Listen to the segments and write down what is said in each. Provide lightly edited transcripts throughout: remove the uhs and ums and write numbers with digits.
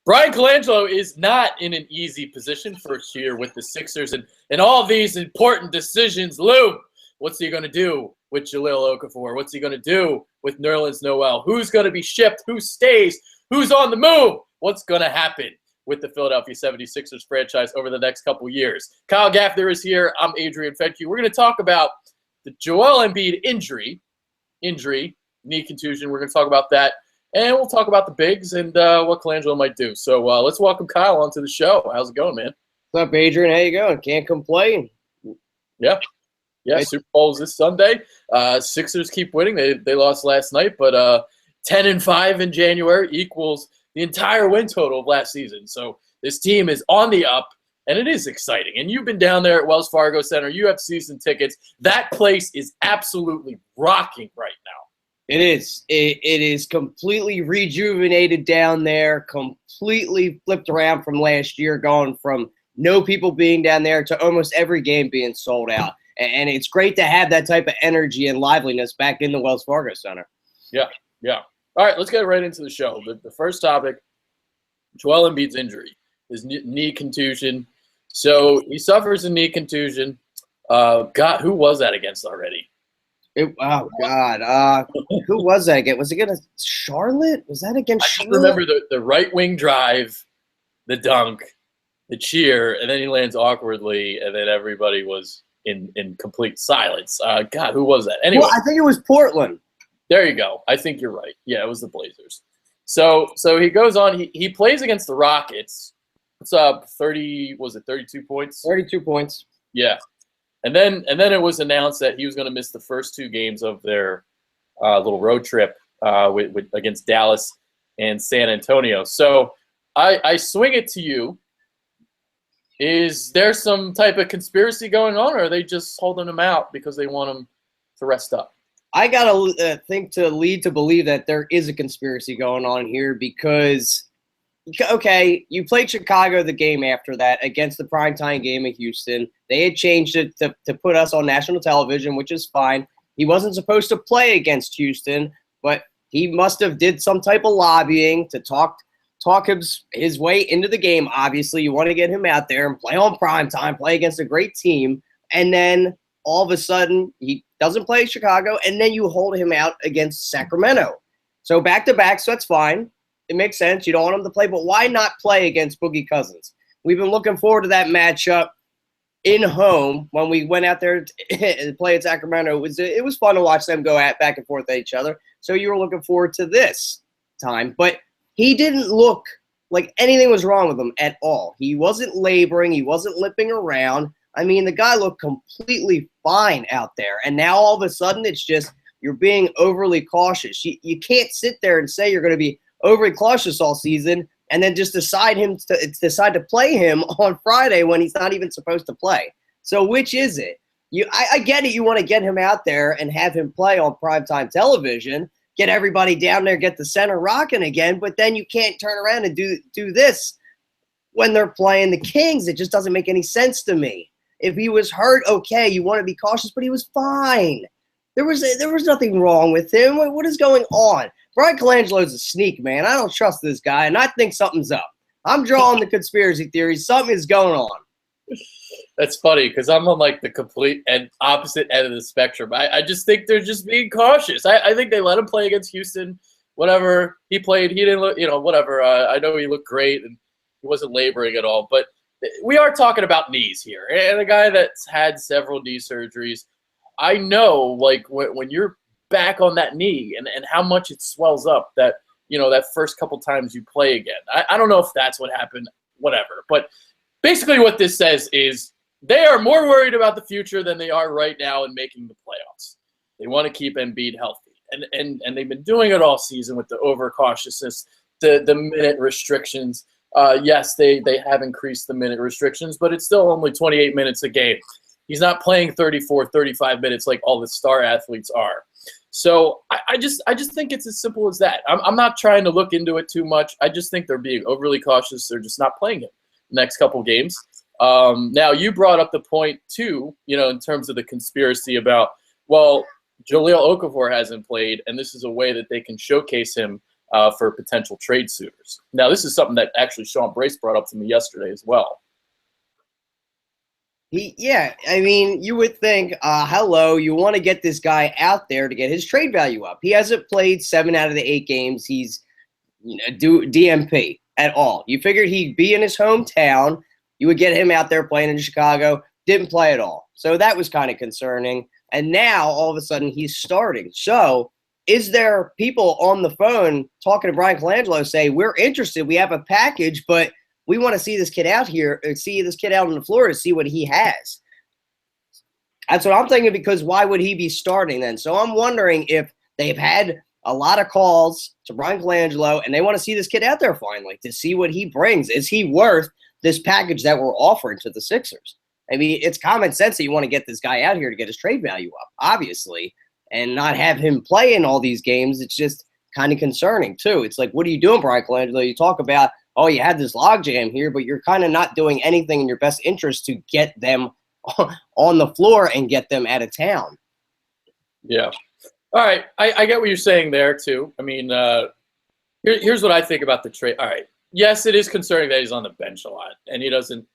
Bryan Colangelo is not in an easy position first year with the Sixers, and all these important decisions loom. What's he going to do with Jahlil Okafor? What's he going to do with Nerlens Noel? Who's going to be shipped? Who stays? Who's on the move? What's going to happen with the Philadelphia 76ers franchise over the next couple years? Kyle Gaffner is here. I'm Adrian Fenke. We're going to talk about the Joel Embiid injury, knee contusion. We're going to talk about that. And we'll talk about the bigs and what Colangelo might do. So let's welcome Kyle onto the show. How's it going, man? What's up, Adrian? How you going? Can't complain. Yeah. Super Bowl's this Sunday. Sixers keep winning. They lost last night, but 10-5 in January equals the entire win total of last season. So this team is on the up, and it is exciting. And you've been down there at Wells Fargo Center. You have season tickets. That place is absolutely rocking right now. It is. It is completely rejuvenated down there, completely flipped around from last year, going from no people being down there to almost every game being sold out. And it's great to have that type of energy and liveliness back in the Wells Fargo Center. Yeah. All right, let's get right into the show. The first topic, Joel Embiid's injury, his knee contusion. So he suffers a knee contusion. God, who was that against already? Who was that again? Was it against Charlotte? Was that against Charlotte? I remember the right wing drive, the dunk, the cheer, and then he lands awkwardly, and then everybody was in complete silence. God, who was that? Anyway, well, I think it was Portland. There you go. I think you're right. Yeah, it was the Blazers. So he goes on. He plays against the Rockets. What's up? 32 points? 32 points. Yeah. And then it was announced that he was going to miss the first two games of their little road trip against Dallas and San Antonio. So I swing it to you. Is there some type of conspiracy going on, or are they just holding him out because they want him to rest up? I got to think to lead to believe that there is a conspiracy going on here because, okay, you played Chicago the game after that against the primetime game of Houston. They had changed it to put us on national television, which is fine. He wasn't supposed to play against Houston, but he must have did some type of lobbying to talk his way into the game. Obviously, you want to get him out there and play on primetime, play against a great team, and then all of a sudden he doesn't play Chicago, and then you hold him out against Sacramento. So back-to-back, so that's fine. It makes sense. You don't want him to play, but why not play against Boogie Cousins? We've been looking forward to that matchup in home when we went out there to play at Sacramento. It was fun to watch them go back and forth at each other. So you were looking forward to this time. But he didn't look like anything was wrong with him at all. He wasn't laboring. He wasn't limping around. I mean, the guy looked completely fine out there. And now all of a sudden it's just you're being overly cautious. You can't sit there and say you're going to be overly cautious all season and then just decide to play him on Friday when he's not even supposed to play. So which is it? I get it. You want to get him out there and have him play on primetime television, get everybody down there, get the center rocking again, but then you can't turn around and do this when they're playing the Kings. It just doesn't make any sense to me. If he was hurt, okay, you want to be cautious, but he was fine. There was nothing wrong with him. What is going on? Bryan Colangelo is a sneak, man. I don't trust this guy, and I think something's up. I'm drawing the conspiracy theories. Something is going on. That's funny because I'm on like the complete and opposite end of the spectrum. I just think they're just being cautious. I think they let him play against Houston. Whatever he played, he didn't look, whatever. I know he looked great and he wasn't laboring at all, but we are talking about knees here, and a guy that's had several knee surgeries. I know, like, when you're back on that knee and how much it swells up that first couple times you play again. I don't know if that's what happened, whatever. But basically what this says is they are more worried about the future than they are right now in making the playoffs. They want to keep Embiid healthy. And they've been doing it all season with the overcautiousness, the minute restrictions. Yes, they have increased the minute restrictions, but it's still only 28 minutes a game. He's not playing 34, 35 minutes like all the star athletes are. So I just think it's as simple as that. I'm not trying to look into it too much. I just think they're being overly cautious. They're just not playing him the next couple games. Now, you brought up the point, too, in terms of the conspiracy about, well, Jahlil Okafor hasn't played, and this is a way that they can showcase him for potential trade suitors. Now, this is something that actually Sean Brace brought up to me yesterday as well. Yeah, I mean, you would think, hello, you want to get this guy out there to get his trade value up. He hasn't played 7 out of the 8 games. He's DMP at all. You figured he'd be in his hometown. You would get him out there playing in Chicago. Didn't play at all. So that was kind of concerning. And now, all of a sudden, he's starting. So is there people on the phone talking to Bryan Colangelo say, we're interested, we have a package, but we want to see this kid out here, see this kid out on the floor to see what he has? That's what I'm thinking, because why would he be starting then? So I'm wondering if they've had a lot of calls to Bryan Colangelo and they want to see this kid out there finally to see what he brings. Is he worth this package that we're offering to the Sixers? I mean, it's common sense that you want to get this guy out here to get his trade value up, obviously, and not have him play in all these games. It's just kind of concerning, too. It's like, what are you doing, Bryan Colangelo? You talk about, oh, you had this logjam here, but you're kind of not doing anything in your best interest to get them on the floor and get them out of town. Yeah. All right. I get what you're saying there, too. I mean, here's what I think about the trade. All right. Yes, it is concerning that he's on the bench a lot, and he doesn't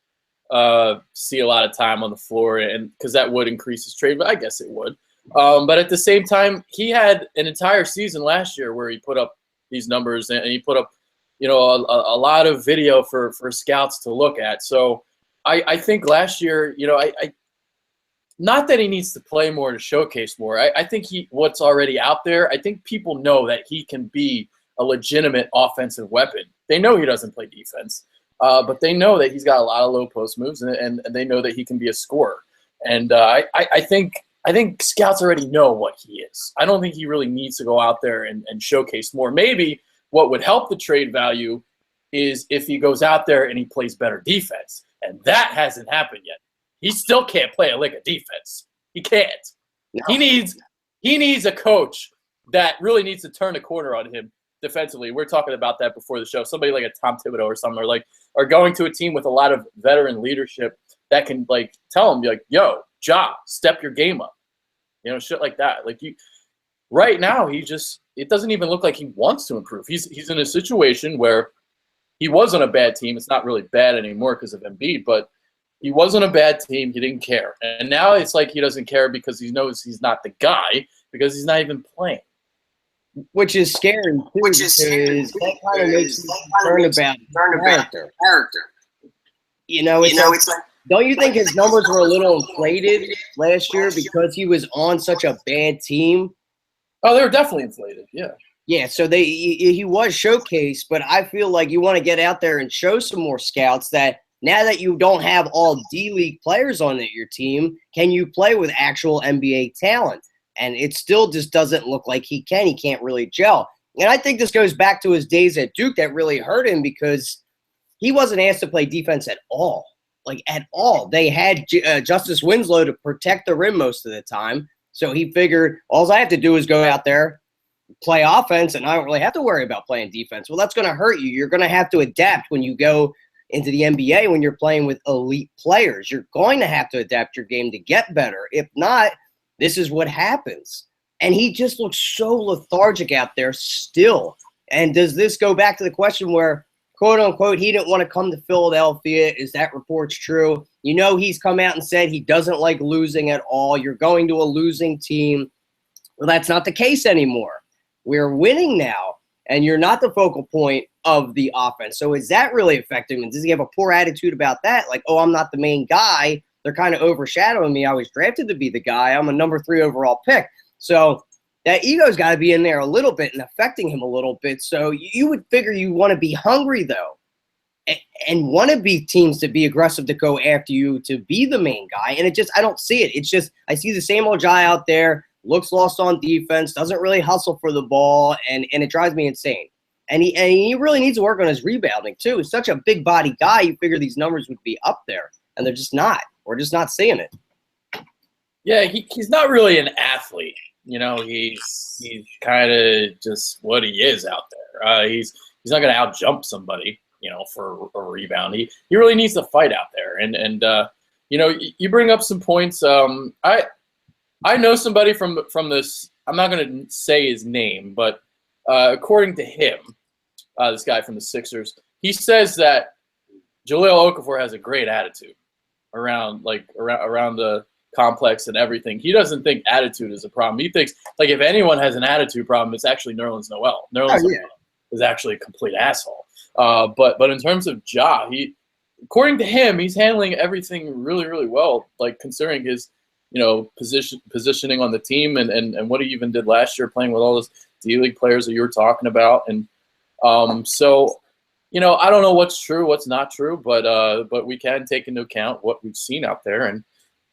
see a lot of time on the floor, and because that would increase his trade, but I guess it would. But at the same time, he had an entire season last year where he put up these numbers, and he put up, a lot of video for scouts to look at. So I think last year, I not that he needs to play more to showcase more. I think what's already out there, I think people know that he can be a legitimate offensive weapon. They know he doesn't play defense, but they know that he's got a lot of low post moves, and they know that he can be a scorer. And I think scouts already know what he is. I don't think he really needs to go out there and showcase more. Maybe what would help the trade value is if he goes out there and he plays better defense, and that hasn't happened yet. He still can't play a lick of defense. He can't. No. He needs a coach that really needs to turn the corner on him defensively. We're talking about that before the show. Somebody like a Tom Thibodeau or something, or going to a team with a lot of veteran leadership that can tell him, yo, Ja, step your game up. Shit like that. Right now, it doesn't even look like he wants to improve. He's in a situation where he was on a bad team. It's not really bad anymore because of Embiid, but he was on a bad team. He didn't care. And now it's like he doesn't care because he knows he's not the guy, because he's not even playing. Which is scary, too, because that kind of makes you concerned about character. It's like, don't you think his numbers were a little inflated last year because he was on such a bad team? Oh, they were definitely inflated, yeah. Yeah, so he was showcased, but I feel like you want to get out there and show some more scouts that now that you don't have all D-League players on your team, can you play with actual NBA talent? And it still just doesn't look like he can. He can't really gel. And I think this goes back to his days at Duke that really hurt him, because he wasn't asked to play defense at all. At all. They had Justice Winslow to protect the rim most of the time. So he figured, all I have to do is go out there, play offense, and I don't really have to worry about playing defense. Well, that's going to hurt you. You're going to have to adapt when you go into the NBA when you're playing with elite players. You're going to have to adapt your game to get better. If not, this is what happens. And he just looks so lethargic out there still. And does this go back to the question where, quote unquote, he didn't want to come to Philadelphia? Is that report's true? He's come out and said he doesn't like losing at all. You're going to a losing team. Well, that's not the case anymore. We're winning now, and you're not the focal point of the offense. So is that really affecting him? Does he have a poor attitude about that? I'm not the main guy. They're kind of overshadowing me. I was drafted to be the guy. I'm a number 3 overall pick. So that ego's got to be in there a little bit and affecting him a little bit. So you would figure you want to be hungry, though, and want to be teams to be aggressive to go after you to be the main guy. And I don't see it. It's just I see the same old guy out there, looks lost on defense, doesn't really hustle for the ball, and it drives me insane. And he really needs to work on his rebounding, too. He's such a big body guy. You figure these numbers would be up there, and they're just not. We're just not seeing it. Yeah, he's not really an athlete. He's kind of just what he is out there. He's not going to out-jump somebody, for a rebound. He really needs to fight out there. And you bring up some points. I know somebody from this. I'm not going to say his name, but according to him, this guy from the Sixers, he says that Jahlil Okafor has a great attitude around the complex and everything. He doesn't think attitude is a problem. He thinks like if anyone has an attitude problem, it's actually Nerlens Noel. Nerlens Noel is actually a complete asshole. But in terms of Ja, according to him, he's handling everything really, really well. Like considering his, positioning on the team and what he even did last year, playing with all those D-League players that you were talking about. And so, I don't know what's true, what's not true, but we can take into account what we've seen out there. And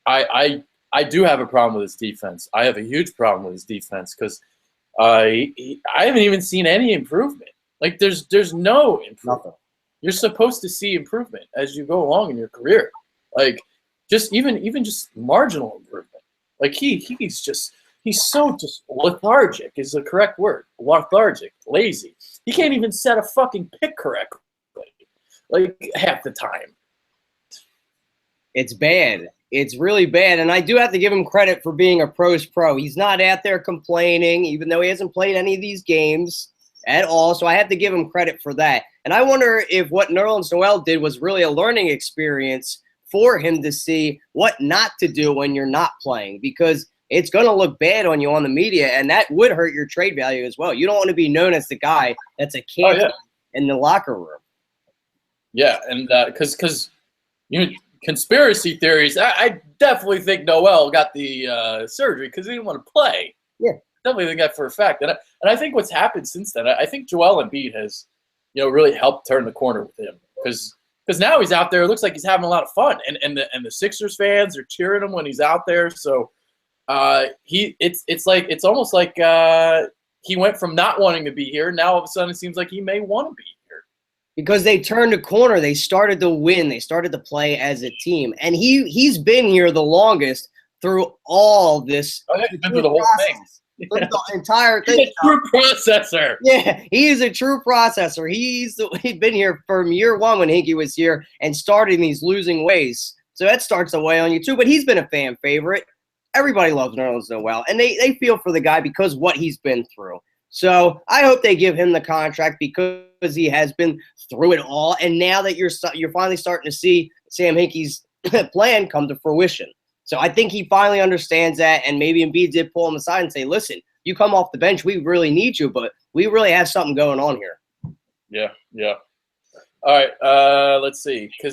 I do have a problem with his defense. I have a huge problem with his defense because I haven't even seen any improvement. Like there's no improvement. Nothing. You're supposed to see improvement as you go along in your career. Like just even just marginal improvement. Like he's so just lethargic is the correct word. Lethargic, lazy. He can't even set a fucking pick correctly. Like half the time. It's bad. It's really bad. And I do have to give him credit for being a pro's pro. He's not out there complaining, even though he hasn't played any of these games at all. So I have to give him credit for that. And I wonder if what Nerlens Noel did was really a learning experience for him to see what not to do when you're not playing, because it's going to look bad on you on the media, and that would hurt your trade value as well. You don't want to be known as the guy that's a cancer in the locker room. Yeah, and because conspiracy theories, I definitely think Noel got the surgery because he didn't want to play. Yeah. Definitely think that for a fact. And I think what's happened since then, I think Joel Embiid has, really helped turn the corner with him because now he's out there. It looks like he's having a lot of fun, and the Sixers fans are cheering him when he's out there. So it's almost like he went from not wanting to be here. Now all of a sudden it seems like he may want to be here because they turned the corner. They started to win. They started to play as a team, and he's been here the longest through all this. Oh, yeah, he's been through the whole thing. The entire thing. He's a true processor. Yeah, he is a true processor. He'd been here from year one when Hinkie was here and started in these losing ways. So that starts to weigh on you too. But he's been a fan favorite. Everybody loves Nerlens Noel, and they feel for the guy because what he's been through. So I hope they give him the contract because he has been through it all. And now that you're finally starting to see Sam Hinkie's plan come to fruition. So I think he finally understands that, and maybe Embiid did pull him aside and say, listen, you come off the bench, we really need you, but we really have something going on here. Yeah. All right, let's see. All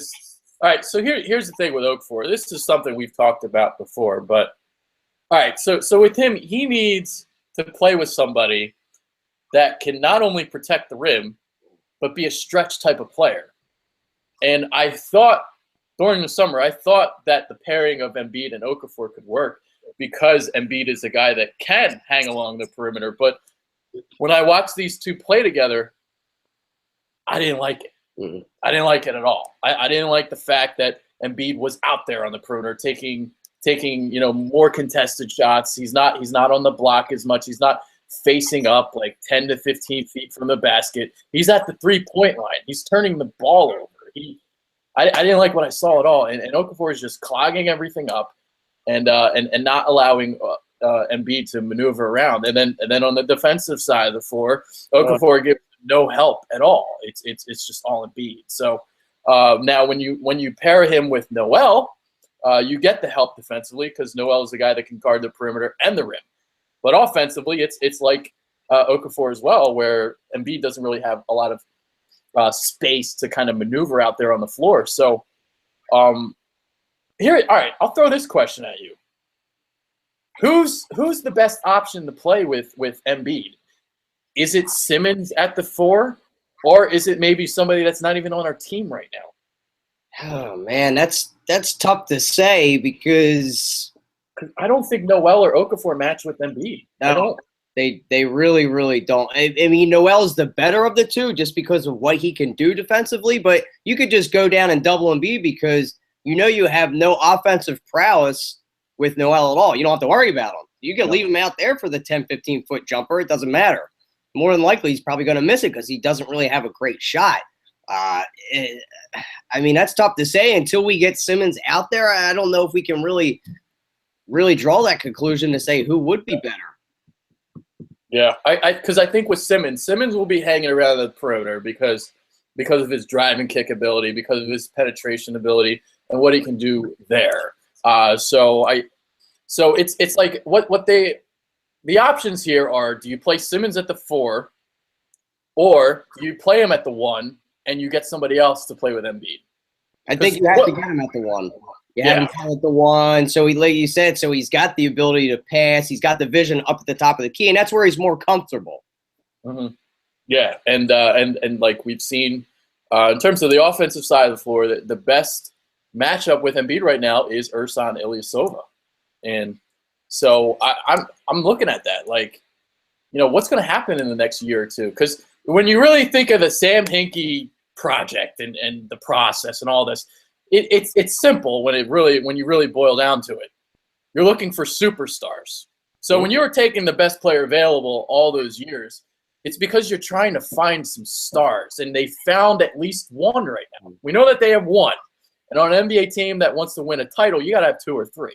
right, so here's the thing with Okafor. This is something we've talked about before, but all right, so with him, he needs to play with somebody that can not only protect the rim, but be a stretch type of player. And I thought during the summer, that the pairing of Embiid and Okafor could work because Embiid is a guy that can hang along the perimeter. But when I watched these two play together, I didn't like it. Mm-hmm. I didn't like it at all. I didn't like the fact that Embiid was out there on the perimeter taking more contested shots. He's not on the block as much. He's not facing up like 10 to 15 feet from the basket. He's at the 3-point line. He's turning the ball over. I didn't like what I saw at all. And Okafor is just clogging everything up and not allowing Embiid to maneuver around. And then on the defensive side of the floor, Okafor gives no help at all. It's just all Embiid. So now when you pair him with Noel, you get the help defensively because Noel is the guy that can guard the perimeter and the rim. But offensively, it's like Okafor as well, where Embiid doesn't really have a lot of space to kind of maneuver out there on the floor. So all right, I'll throw this question at you. Who's the best option to play with Embiid? Is it Simmons at the 4, or is it maybe somebody that's not even on our team right now? Oh man, that's tough to say because I don't think Noel or Okafor match with Embiid. No. I don't. They really, really don't. I mean, Noel's the better of the two just because of what he can do defensively, but you could just go down and double Embiid because you have no offensive prowess with Noel at all. You don't have to worry about him. You can leave him out there for the 10, 15-foot jumper. It doesn't matter. More than likely, he's probably going to miss it because he doesn't really have a great shot. I mean, that's tough to say. Until we get Simmons out there, I don't know if we can really draw that conclusion to say who would be better. Yeah, because I think with Simmons will be hanging around the perimeter because of his driving kick ability, because of his penetration ability, and what he can do there. So it's like what the options here are: do you play Simmons at the 4, or do you play him at the 1 and you get somebody else to play with Embiid? I think you have to get him at the 1. You have him at the 1. So like you said, so he's got the ability to pass. He's got the vision up at the top of the key, and that's where he's more comfortable. Mm-hmm. Yeah, and like we've seen in terms of the offensive side of the floor, the best matchup with Embiid right now is Ersan Ilyasova, and so I'm looking at that like, what's going to happen in the next year or two? Because when you really think of the Sam Hinkie project and the process and all this, it's simple when you really boil down to it. You're looking for superstars. So when you were taking the best player available all those years, it's because you're trying to find some stars, and they found at least one right now. We know that they have one, and on an NBA team that wants to win a title, you got to have 2 or 3.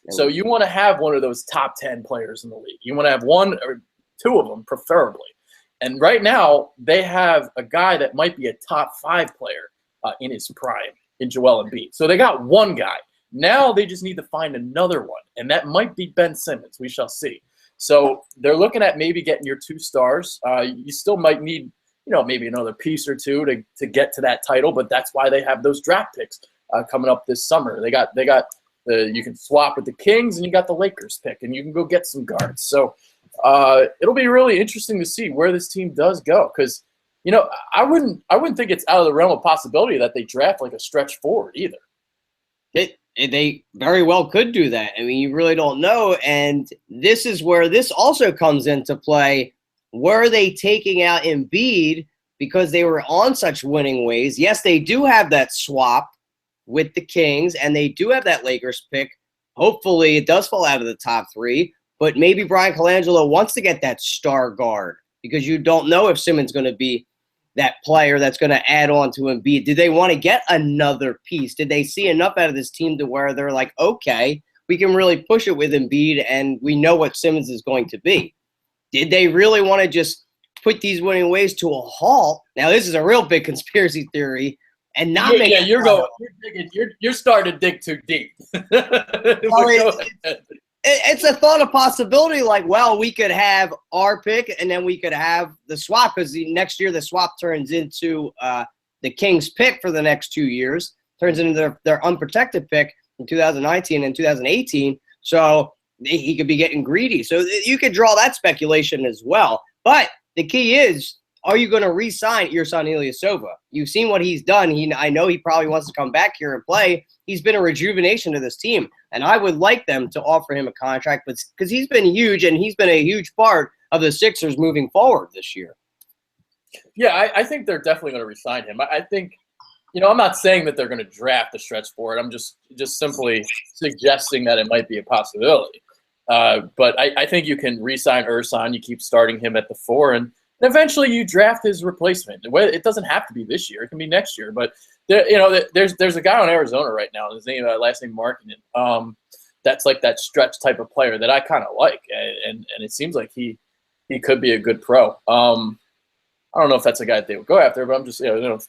So you want to have one of those top 10 players in the league. You want to have 1 or 2 of them, preferably. And right now, they have a guy that might be a top 5 player in his prime, in Joel Embiid. So they got one guy. Now they just need to find another one, and that might be Ben Simmons. We shall see. So they're looking at maybe getting your 2 stars. You still might need, maybe another piece or 2 to get to that title, but that's why they have those draft picks coming up this summer. They got you can swap with the Kings, and you got the Lakers pick, and you can go get some guards. So it'll be really interesting to see where this team does go, because I wouldn't think it's out of the realm of possibility that they draft like a stretch forward either. They very well could do that. I mean, you really don't know, and this is where this also comes into play. Were they taking out Embiid because they were on such winning ways? Yes, they do have that swap with the Kings, and they do have that Lakers pick. Hopefully, it does fall out of the top 3. But maybe Bryan Colangelo wants to get that star guard, because you don't know if Simmons is going to be that player that's going to add on to Embiid. Did they want to get another piece? Did they see enough out of this team to where they're like, okay, we can really push it with Embiid, and we know what Simmons is going to be? Did they really want to just put these winning ways to a halt? Now, this is a real big conspiracy theory, and not make you're starting to dig too deep. It's a thought of possibility, like, well, we could have our pick and then we could have the swap, because next year the swap turns into the Kings pick for the next 2 years, turns into their unprotected pick in 2019 and 2018. So he could be getting greedy. So you could draw that speculation as well. But the key is, are you going to re-sign Ersan Ilyasova? You've seen what he's done. I know he probably wants to come back here and play. He's been a rejuvenation to this team, and I would like them to offer him a contract, but because he's been huge, and he's been a huge part of the Sixers moving forward this year. Yeah, I think they're definitely going to re-sign him. I think, I'm not saying that they're going to draft the stretch for it. I'm just simply suggesting that it might be a possibility. But I think you can re-sign Ersan. You keep starting him at the 4, and eventually you draft his replacement. It doesn't have to be this year. It can be next year. But there's a guy on Arizona right now. His last name Markkinen. That's like that stretch type of player that I kind of like, and it seems like he could be a good pro. I don't know if that's a guy that they would go after, but I'm just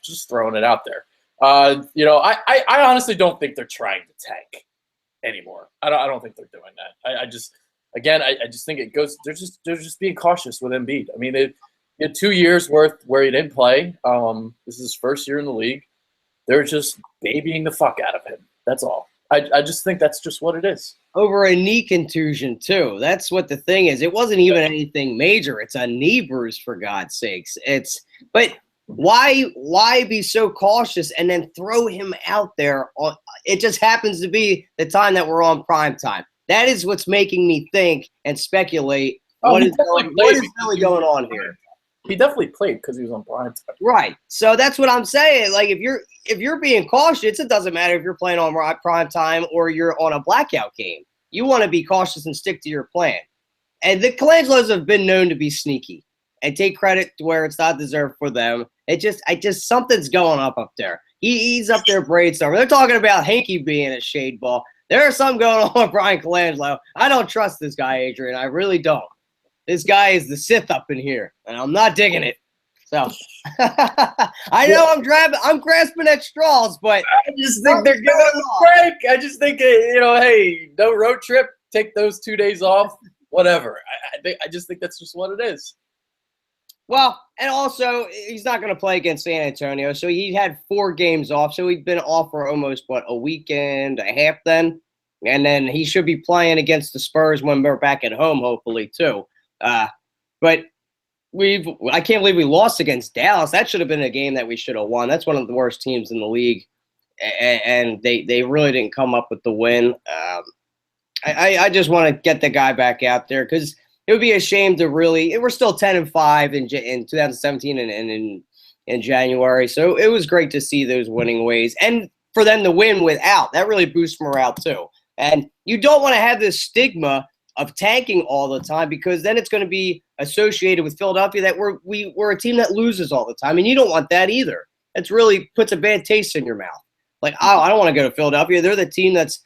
just throwing it out there. I honestly don't think they're trying to tank anymore. I don't think they're doing that. I just think it goes. They're just being cautious with Embiid. I mean, they had 2 years worth where he didn't play. This is his first year in the league. They're just babying the fuck out of him. That's all. I just think that's just what it is. Over a knee contusion, too. That's what the thing is. It wasn't even anything major. It's a knee bruise, for God's sakes. But why be so cautious and then throw him out there? It just happens to be the time that we're on prime time. That is what's making me think and speculate what is really going on here. He definitely played because he was on prime time. Right. So that's what I'm saying. Like, if you're being cautious, it doesn't matter if you're playing on prime time or you're on a blackout game. You want to be cautious and stick to your plan. And the Colangelos have been known to be sneaky and take credit to where it's not deserved for them. Something's going up there. He's up there brainstorming. They're talking about Hinkie being a shade ball. There's something going on with Bryan Colangelo. I don't trust this guy, Adrian. I really don't. This guy is the Sith up in here, and I'm not digging it. So I know I'm grasping at straws, but I just think they're giving us a break. I just think, hey, no road trip. Take those 2 days off. Whatever. I just think that's just what it is. Well, and also he's not going to play against San Antonio, so he had 4 games off. So he'd been off for almost a weekend, a half then, and then he should be playing against the Spurs when we're back at home, hopefully too. But I can't believe we lost against Dallas. That should have been a game that we should have won. That's one of the worst teams in the league, and they really didn't come up with the win. I just want to get the guy back out there because it would be a shame to really. We're still 10-5 in 2017 and in January, so it was great to see those winning ways and for them to win without. That really boosts morale too. And you don't want to have this stigma of tanking all the time because then it's going to be associated with Philadelphia that we're a team that loses all the time, and you don't want that either. It's really puts a bad taste in your mouth. Like, I don't want to go to Philadelphia. They're the team that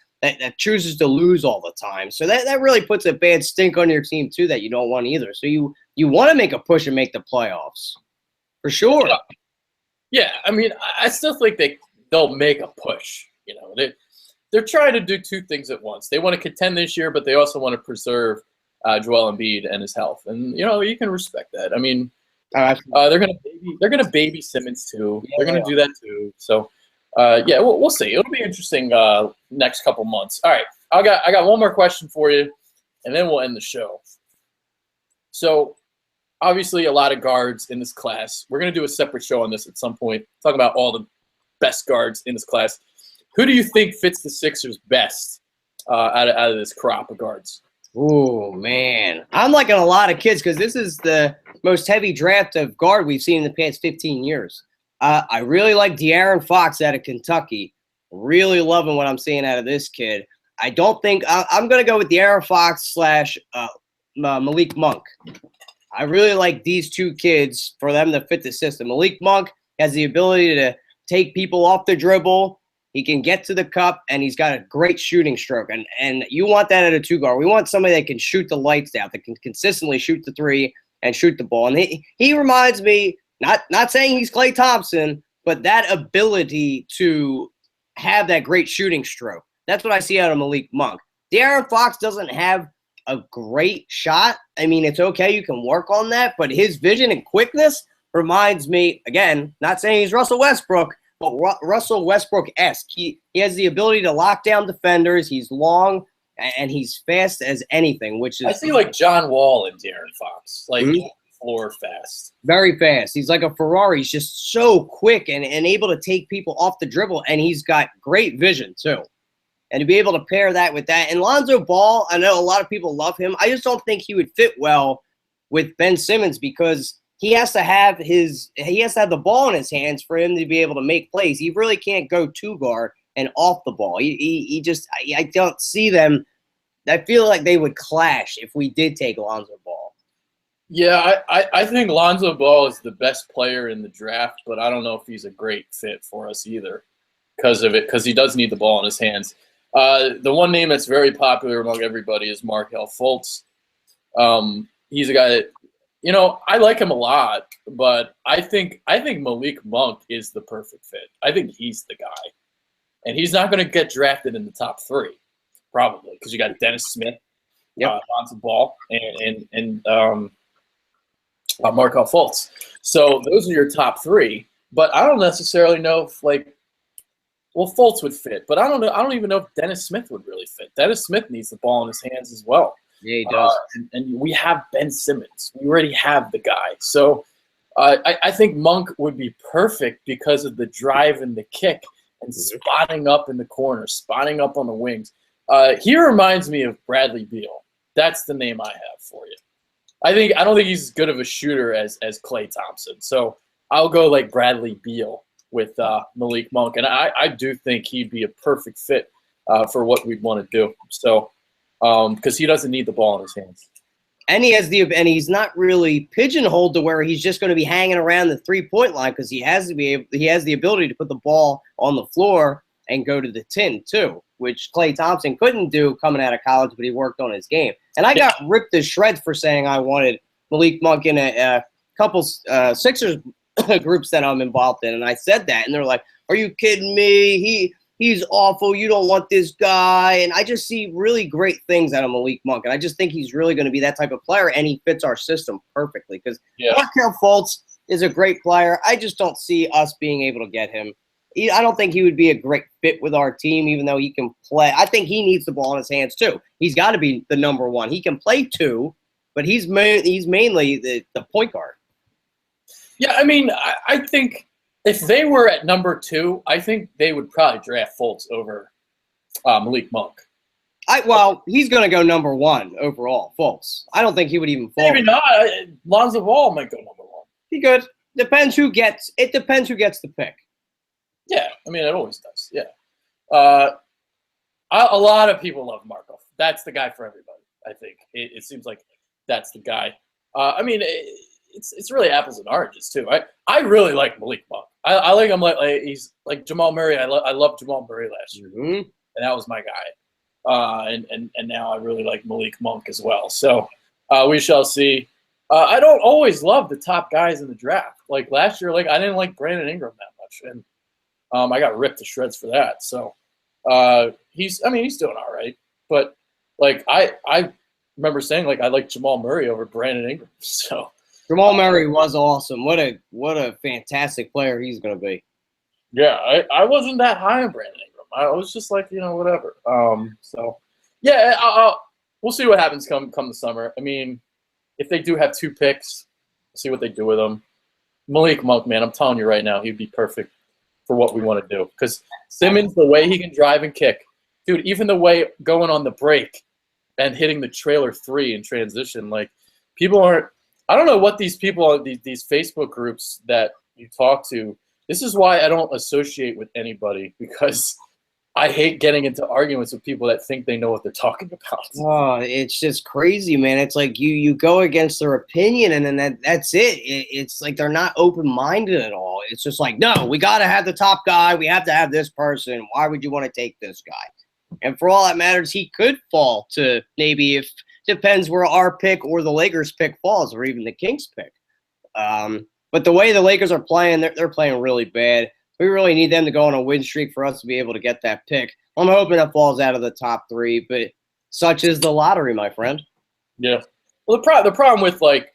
chooses to lose all the time. So that really puts a bad stink on your team too that you don't want either. So you want to make a push and make the playoffs for sure. Yeah, I mean, I still think they'll make a push. They're trying to do 2 things at once. They want to contend this year, but they also want to preserve Joel Embiid and his health. And you can respect that. I mean, they're gonna baby Simmons too. Yeah, they're gonna do that too. So we'll see. It'll be interesting next couple months. All right, I got one more question for you, and then we'll end the show. So obviously, a lot of guards in this class. We're gonna do a separate show on this at some point, talk about all the best guards in this class. Who do you think fits the Sixers best out of this crop of guards? Oh, man. I'm liking a lot of kids because this is the most heavy draft of guard we've seen in the past 15 years. I really like De'Aaron Fox out of Kentucky. Really loving what I'm seeing out of this kid. I don't think – I'm going to go with De'Aaron Fox / Malik Monk. I really like these 2 kids for them to fit the system. Malik Monk has the ability to take people off the dribble. He can get to the cup, and he's got a great shooting stroke. And you want that at a 2-guard. We want somebody that can shoot the lights out, that can consistently shoot the 3 and shoot the ball. And he reminds me, not saying he's Klay Thompson, but that ability to have that great shooting stroke. That's what I see out of Malik Monk. De'Aaron Fox doesn't have a great shot. I mean, it's okay. You can work on that. But his vision and quickness reminds me, again, not saying he's Russell Westbrook, but Russell Westbrook-esque. He has the ability to lock down defenders. He's long, and he's fast as anything, which is – I see like John Wall and De'Aaron Fox, like floor fast. Very fast. He's like a Ferrari. He's just so quick and able to take people off the dribble, and he's got great vision too. And to be able to pair that with that. And Lonzo Ball, I know a lot of people love him. I just don't think he would fit well with Ben Simmons because – he has to have the ball in his hands for him to be able to make plays. He really can't go 2-guard and off the ball. I don't see them. I feel like they would clash if we did take Lonzo Ball. Yeah, I think Lonzo Ball is the best player in the draft, but I don't know if he's a great fit for us either because he does need the ball in his hands. The one name that's very popular among everybody is Markelle Fultz. He's a guy that I like him a lot, but I think Malik Monk is the perfect fit. I think he's the guy. And he's not going to get drafted in the top 3, probably, because you got Dennis Smith, Lonzo Ball, and Markelle Fultz. So those are your top 3. But I don't necessarily know if, Fultz would fit. But I don't know. I don't even know if Dennis Smith would really fit. Dennis Smith needs the ball in his hands as well. Yeah, he does. And we have Ben Simmons. We already have the guy. So I think Monk would be perfect because of the drive and the kick and spotting up in the corner, spotting up on the wings. He reminds me of Bradley Beal. That's the name I have for you. I don't think he's as good of a shooter as Klay Thompson. So I'll go like Bradley Beal with Malik Monk. And I do think he'd be a perfect fit for what we'd want to do. So because he doesn't need the ball in his hands. And he's not really pigeonholed to where he's just going to be hanging around the 3-point line because he has the ability to put the ball on the floor and go to the tin too. which Klay Thompson couldn't do coming out of college, but he worked on his game. And I got ripped to shreds for saying I wanted Malik Monk in a couple Sixers groups that I'm involved in, and I said that, and they're like, "Are you kidding me? He's awful. You don't want this guy." And I just see really great things out of Malik Monk, and I just think he's really going to be that type of player, and he fits our system perfectly because Markelle Fultz is a great player. I just don't see us being able to get him. I don't think he would be a great fit with our team, even though he can play. I think he needs the ball in his hands too. He's got to be the number one. He can play two, but he's mainly the point guard. Yeah, I mean, I think if they were at number 2, I think they would probably draft Fultz over Malik Monk. Well, he's going to go number 1 overall, Fultz. I don't think he would even fall. Maybe not. Lonzo Ball might go number 1. He could. Depends who gets the pick. Yeah, I mean, it always does. Yeah. A lot of people love Markov. That's the guy for everybody, I think. It seems like that's the guy. I mean, it's really apples and oranges, too. I really like Malik Monk. I like him like he's like Jamal Murray. I loved Jamal Murray last year, and that was my guy. And now I really like Malik Monk as well. So we shall see. I don't always love the top guys in the draft. Like last year, like I didn't like Brandon Ingram that much, and I got ripped to shreds for that. So he's doing all right. But like I remember saying like I like Jamal Murray over Brandon Ingram. So Jamal Murray was awesome. What a fantastic player he's going to be. Yeah, I wasn't that high on Brandon Ingram. I was just like, whatever. So yeah, we'll see what happens come the summer. I mean, if they do have 2 picks, we'll see what they do with them. Malik Monk, man, I'm telling you right now, he'd be perfect for what we want to do. Because Simmons, the way he can drive and kick, dude, even the way going on the break and hitting the trailer 3 in transition, like people aren't. I don't know what these people, these Facebook groups that you talk to. This is why I don't associate with anybody, because I hate getting into arguments with people that think they know what they're talking about. Oh, it's just crazy, man. It's like you go against their opinion, and then that's it. It's like they're not open-minded at all. It's just like, no, we got to have the top guy. We have to have this person. Why would you want to take this guy? And for all that matters, he could fall to maybe if depends where our pick or the Lakers pick falls, or even the Kings pick. But the way the Lakers are playing, they're playing really bad. We really need them to go on a win streak for us to be able to get that pick. I'm hoping it falls out of the top 3, but such is the lottery, my friend. Yeah. Well, the problem with like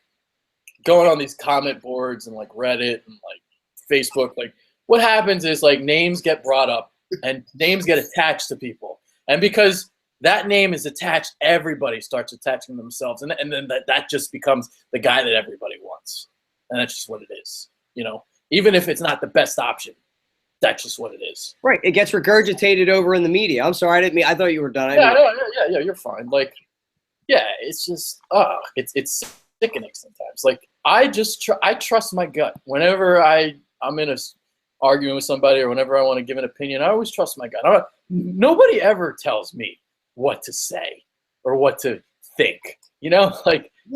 going on these comment boards and like Reddit and like Facebook, like what happens is like names get brought up and names get attached to people, and because that name is attached, everybody starts attaching themselves, and then that just becomes the guy that everybody wants, and that's just what it is. Even if it's not the best option. That's just what it is. Right. It gets regurgitated over in the media. I'm sorry. I thought you were done. Yeah, you're fine. Like, yeah, it's just, it's sickening sometimes. Like, I trust my gut. Whenever I'm in a argument with somebody or whenever I want to give an opinion, I always trust my gut. Nobody ever tells me what to say or what to think.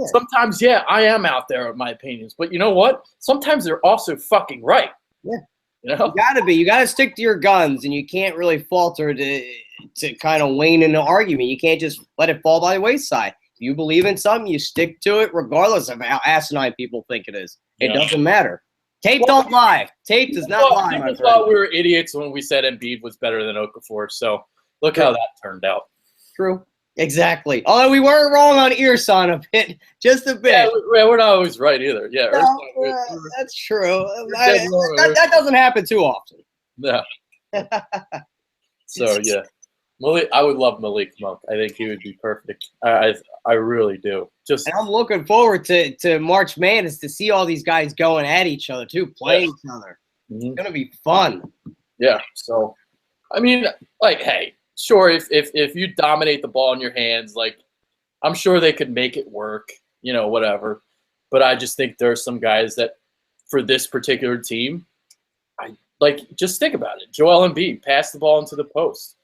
Sometimes, I am out there with my opinions. But you know what? Sometimes they're also fucking right. Yeah. You gotta be. You gotta stick to your guns, and you can't really falter to kind of wane in an argument. You can't just let it fall by the wayside. If you believe in something, you stick to it, regardless of how asinine people think it is. It doesn't matter. Tape don't lie. Tape does not lie. People thought we were idiots when we said Embiid was better than Okafor. So look how that turned out. True. Exactly. Although we weren't wrong on Earson a bit, just a bit. Yeah, we're not always right either. Yeah, that's true. That doesn't happen too often. Yeah. So yeah, I would love Malik Monk. I think he would be perfect. I really do. And I'm looking forward to March Madness to see all these guys going at each other too, playing each other. Mm-hmm. It's gonna be fun. Yeah. So, I mean, like, hey. Sure, if you dominate the ball in your hands, like I'm sure they could make it work, whatever. But I just think there are some guys that, for this particular team, just think about it. Joel Embiid, pass the ball into the post.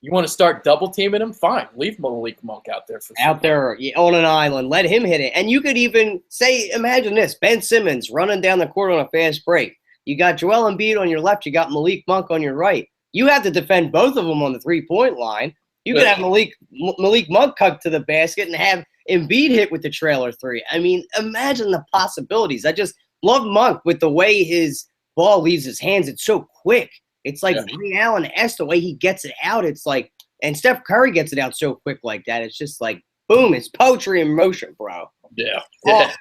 You want to start double teaming him? Fine, leave Malik Monk out there there on an island. Let him hit it, and you could even say, imagine this: Ben Simmons running down the court on a fast break. You got Joel Embiid on your left. You got Malik Monk on your right. you have to defend both of them on the 3-point line. You could have Malik Monk cut to the basket and have Embiid hit with the trailer 3. I mean, imagine the possibilities. I just love Monk with the way his ball leaves his hands. It's so quick. It's like Ray Allen-esque the way he gets it out. It's like, and Steph Curry gets it out so quick like that. It's just like, boom, it's poetry in motion, bro. Yeah. Yeah.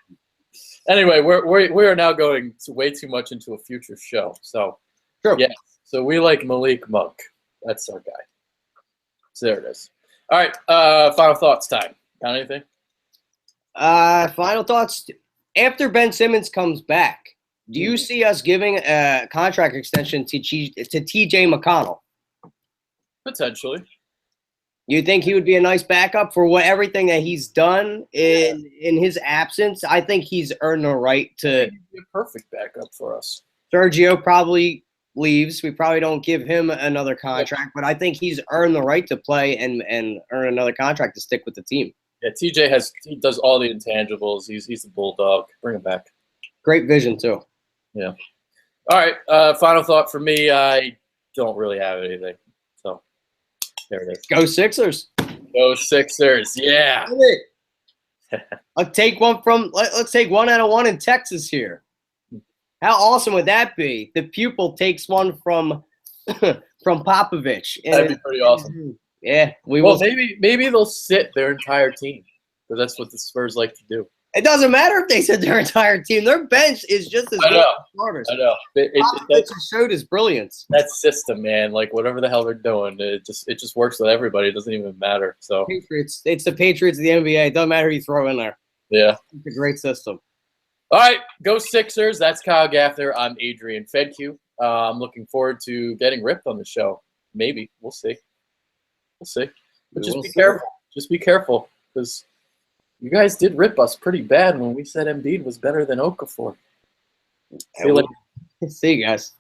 Anyway, we are now going way too much into a future show. So, yeah. So we like Malik Monk. That's our guy. So there it is. All right. Final thoughts time. Got anything? Final thoughts. After Ben Simmons comes back, do you see us giving a contract extension to T.J. McConnell? Potentially. You think he would be a nice backup for everything that he's done in his absence? I think he's earned the right to be a perfect backup for us. Sergio probably leaves. We probably don't give him another contract, but I think he's earned the right to play and earn another contract to stick with the team. Yeah, TJ he does all the intangibles. He's the bulldog. Bring him back. Great vision too. Yeah. All right. Final thought for me. I don't really have anything. So there it is. Go Sixers. Go Sixers. Yeah. Let's take one out of one in Texas here. How awesome would that be? The pupil takes one from Popovich. That'd be pretty awesome. Yeah, maybe they'll sit their entire team because that's what the Spurs like to do. It doesn't matter if they sit their entire team. Their bench is just as good as starters. I know. Popovich showed his brilliance. That system, man, like whatever the hell they're doing, it just works with everybody. It doesn't even matter. So Patriots, it's the Patriots of the NBA. It doesn't matter who you throw in there. Yeah, it's a great system. All right, go Sixers. That's Kyle Gaffner. I'm Adrian Fedke. I'm looking forward to getting ripped on the show. Maybe. We'll see. We'll see. But just be careful. Just be careful because you guys did rip us pretty bad when we said Embiid was better than Okafor. See you guys.